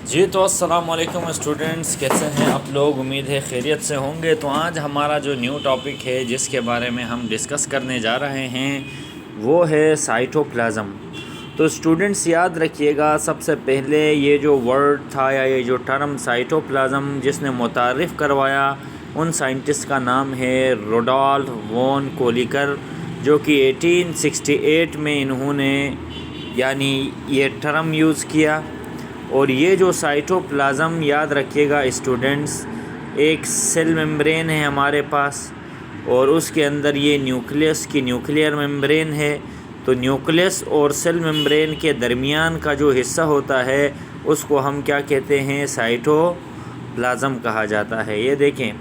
जी तो अस्सलाम वालेकुम स्टूडेंट्स, कैसे हैं आप लोग। उम्मीद है खैरियत से होंगे। तो आज हमारा जो न्यू टॉपिक है जिसके बारे में हम डिस्कस करने जा रहे हैं वो है साइटोप्लाज्म। तो स्टूडेंट्स याद रखिएगा, सबसे पहले ये जो वर्ड था या ये जो टर्म साइटोप्लाज्म जिसने मुतारिफ़ करवाया उन साइंटिस्ट का नाम है रुडोल्फ वॉन कोलिकर, जो कि 1868 में इन्होंने यानी ये टर्म यूज़ किया। और ये जो साइटोप्लाज्म याद रखिएगा स्टूडेंट्स, एक सेल मेम्ब्रेन है हमारे पास और उसके अंदर ये न्यूक्लियस की न्यूक्लियर मेम्ब्रेन है। तो न्यूक्लियस और सेल मेम्ब्रेन के दरमियान का जो हिस्सा होता है उसको हम क्या कहते हैं, साइटोप्लाज्म कहा जाता है। ये देखें,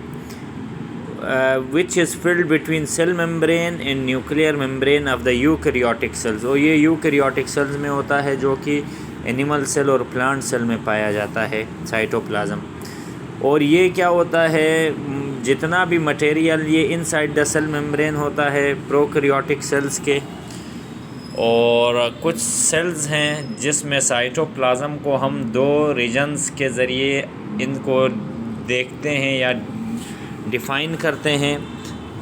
which is filled between cell membrane and nuclear membrane of the eukaryotic cells. और ये यूकैरियोटिक सेल्स में होता है जो कि एनिमल सेल और प्लांट सेल में पाया जाता है साइटोप्लाज्म। और ये क्या होता है, जितना भी मटेरियल ये इनसाइड द सेल मेम्ब्रेन होता है प्रोकैरियोटिक सेल्स के, और कुछ सेल्स हैं जिसमें साइटोप्लाज्म को हम दो रीजन्स के ज़रिए इनको देखते हैं या डिफ़ाइन करते हैं।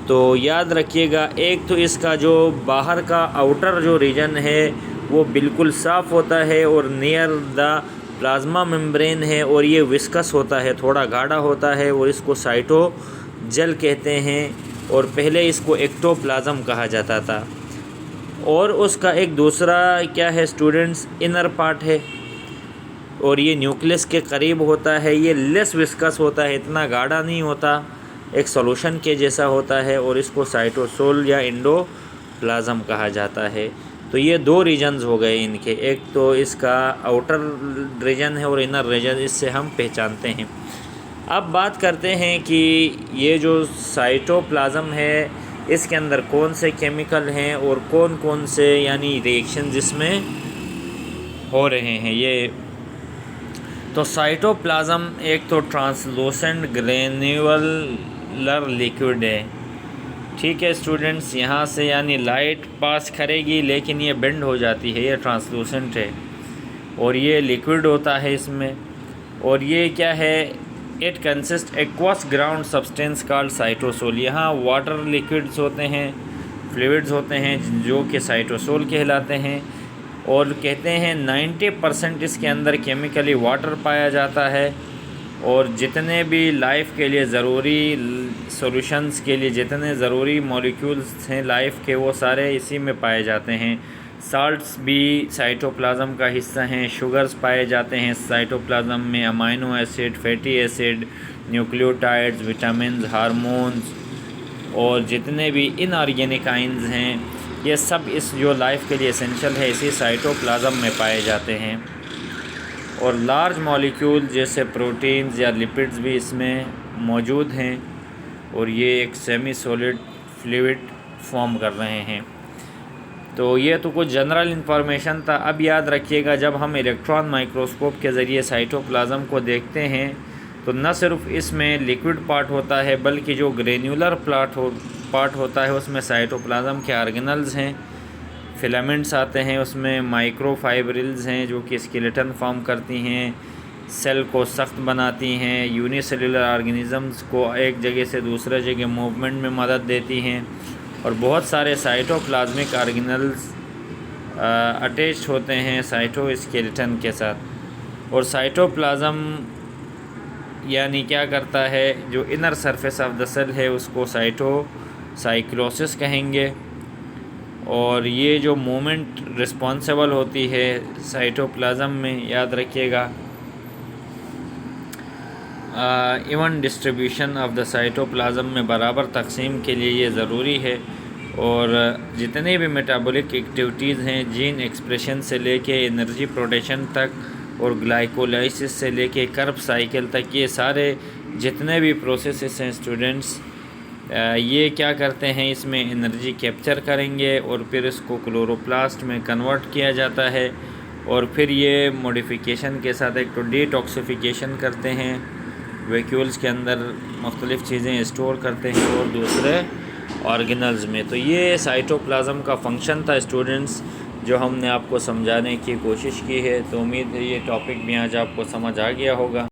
तो याद रखिएगा, एक तो इसका जो बाहर का आउटर जो रीजन है वो बिल्कुल साफ़ होता है और नियर द प्लाज्मा मेम्ब्रेन है, और ये विस्कस होता है, थोड़ा गाढ़ा होता है और इसको साइटोजेल कहते हैं। और पहले इसको एक्टोप्लाज्म कहा जाता था। और उसका एक दूसरा क्या है स्टूडेंट्स, इनर पार्ट है और ये न्यूक्लियस के करीब होता है। ये लेस विस्कस होता है, इतना गाढ़ा नहीं होता, एक सॉल्यूशन के जैसा होता है और इसको साइटोसोल या एंडोप्लाज्म कहा जाता है। तो ये दो रीजन्स हो गए इनके, एक तो इसका आउटर रीजन है और इनर रीजन, इससे हम पहचानते हैं। अब बात करते हैं कि ये जो साइटोप्लाज्म है इसके अंदर कौन से केमिकल हैं और कौन कौन से यानी रिएक्शन जिसमें हो रहे हैं। ये तो साइटोप्लाज्म एक तो ट्रांसलूसेंट ग्रेन्युलर लिक्विड है, ठीक है स्टूडेंट्स। यहाँ से यानी लाइट पास करेगी लेकिन ये बेंड हो जाती है, ये ट्रांसलूसेंट है और ये लिक्विड होता है इसमें। और ये क्या है, it consist aqueous ground substance called cytosol. यहाँ वाटर लिक्विड्स होते हैं, फ्लूइड्स होते हैं जो कि साइटोसोल कहलाते हैं। और कहते हैं 90% इसके अंदर केमिकली वाटर पाया जाता है और जितने भी लाइफ के लिए ज़रूरी सॉल्यूशंस के लिए जितने ज़रूरी मॉलिक्यूल्स हैं लाइफ के, वो सारे इसी में पाए जाते हैं। साल्ट्स भी साइटोप्लाज्म का हिस्सा हैं, शुगर्स पाए जाते हैं साइटोप्लाज्म में, amino acid, fatty acid, nucleotides, vitamin, hormones और जितने भी इनऑर्गेनिक आयंस हैं, ये सब इस जो लाइफ के लिए एसेंशियल है इसी साइटोप्लाज्म में पाए जाते हैं। और लार्ज मॉलिक्यूल जैसे प्रोटीन्स या लिपिड्स भी इसमें मौजूद हैं और ये एक सेमी सॉलिड फ्लूइड फॉर्म कर रहे हैं। तो ये तो कुछ जनरल इन्फॉर्मेशन था। अब याद रखिएगा, जब हम इलेक्ट्रॉन माइक्रोस्कोप के ज़रिए साइटोप्लाज्म को देखते हैं तो न सिर्फ इसमें लिक्विड पार्ट होता है बल्कि जो ग्रेन्युलर पार्ट होता है उसमें साइटोप्लाज्म के ऑर्गेनल्स हैं, फिलामेंट्स आते हैं, उसमें माइक्रोफाइब्रिल्स हैं जो कि स्केलेटन फॉर्म करती हैं, सेल को सख्त बनाती हैं, यूनिसेलुलर ऑर्गेनिज़म्स को एक जगह से दूसरे जगह मूवमेंट में मदद देती हैं। और बहुत सारे साइटोप्लाज्मिक ऑर्गेनल्स अटैच होते हैं साइटोस्केलेटन के साथ। और साइटोप्लाज्म यानी क्या करता है, जो inner surface of the cell है उसको साइटोसाइक्लोसिस कहेंगे। और ये जो मूवमेंट रिस्पॉन्सिबल होती है साइटोप्लाज्म में, याद रखिएगा, even distribution of the cytoplasm में बराबर तकसीम के लिए ये ज़रूरी है। और जितने भी मेटाबॉलिक एक्टिविटीज़ हैं, जीन एक्सप्रेशन से लेके एनर्जी प्रोडक्शन तक और ग्लाइकोलाइसिस से लेके कर्ब साइकिल तक, ये सारे जितने भी प्रोसेसेस हैं स्टूडेंट्स, ये क्या करते हैं, इसमें एनर्जी कैप्चर करेंगे और फिर इसको क्लोरोप्लास्ट में कन्वर्ट किया जाता है और फिर ये मॉडिफिकेशन के साथ एक तो डिटॉक्सिफिकेशन करते हैं, वैक्यूल्स के अंदर मुख्तलिफ़ चीज़ें स्टोर करते हैं और दूसरे ऑर्गेनल्स में। तो ये साइटोप्लाज्म का फंक्शन था स्टूडेंट्स। जो हमने आपको समझाने की कोशिश की है। तो उम्मीद है ये टॉपिक भी आज आपको समझ आ गया होगा।